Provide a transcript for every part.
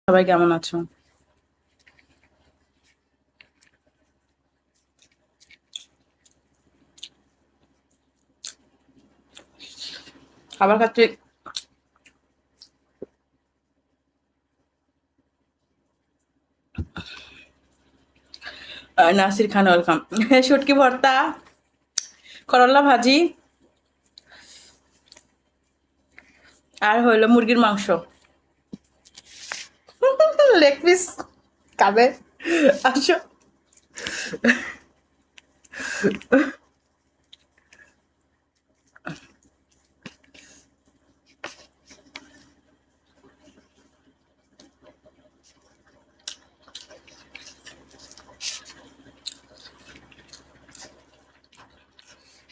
সবাই কেমন আছো? খাবার খাচ্ছি। নাসির খান ওয়েলকাম। শুটকি ভর্তা, করলা ভাজি, আর হইলো মুরগির মাংস। লেগ পিস খাবে? আসো।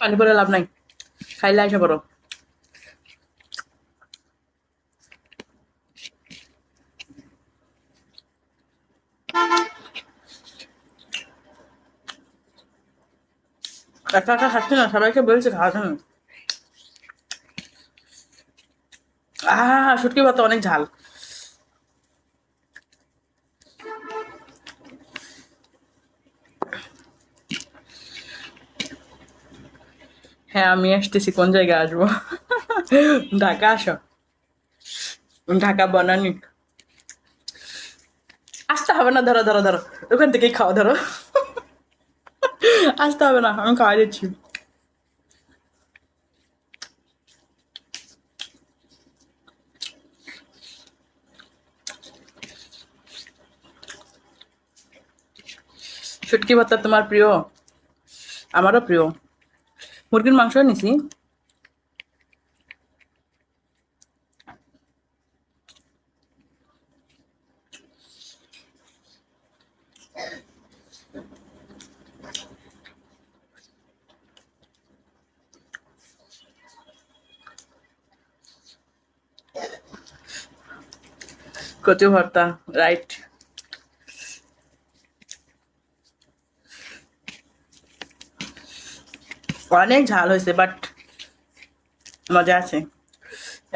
পানি পরে লাভ নাই, খাইলে আসা পড়ো। একা একা খাচ্ছি না, সবাইকে বলছি খাওয়ার জন্য। শুটকি ভর্তা অনেক ঝাল। হ্যাঁ, আমি আসতেছি। কোন জায়গায় আসবো? ঢাকা আসো। ঢাকা বনানি। আসতে হবে না, ধরো ধরো ধরো, ওখান থেকেই খাওয়া, ধরো। আসতে হবে না, আমি খাওয়াই দিচ্ছি। শুটকি ভর্তা তোমার প্রিয়? আমারও প্রিয়। মুরগির মাংস নিছি। কচু ভর্তা, রাইট। অনেক ঝাল হয়েছে, বাট মজা আছে।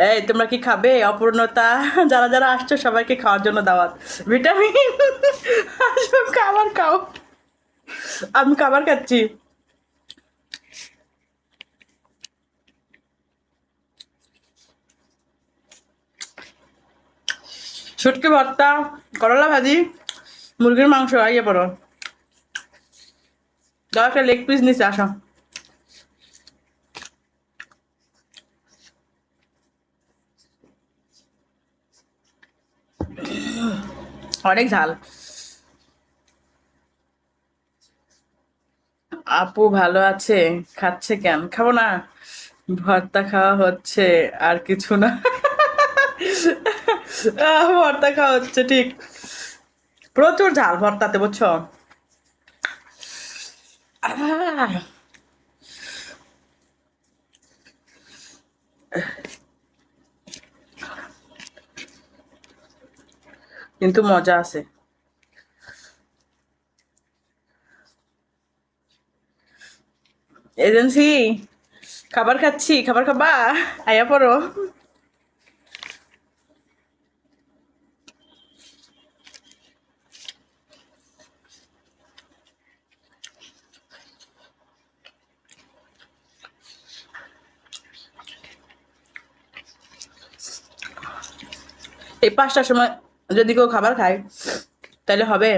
এই, তোমরা কি খাবে? অপূর্ণতা, যারা যারা আসছো সবাইকে খাওয়ার জন্য দাওয়াত। ভিটামিন। আসো, খাবার খাও। আমি খাবার খাচ্ছি। শুটকি ভর্তা, করলা ভাজি, মুরগির মাংস, আইয়ে পড়ো। দাও, একটা লেগ পিস নিচে আসো। অনেক ঝাল। আপু ভালো আছে? খাচ্ছে কেন? খাবো না। ভর্তা খাওয়া হচ্ছে, আর কিছু না। ভর্তা খাওয়া হচ্ছে, ঠিক। প্রচুর ঝাল ভর্তাতে, বুঝছো? আহ, কিন্তু মজা আছে। এজেন্সি, খাবার খাচ্ছি, খাবার খাবা? আয়া পড়ো। এই 5টার সময় যদি কেউ খাবার খায়, তাহলে হবে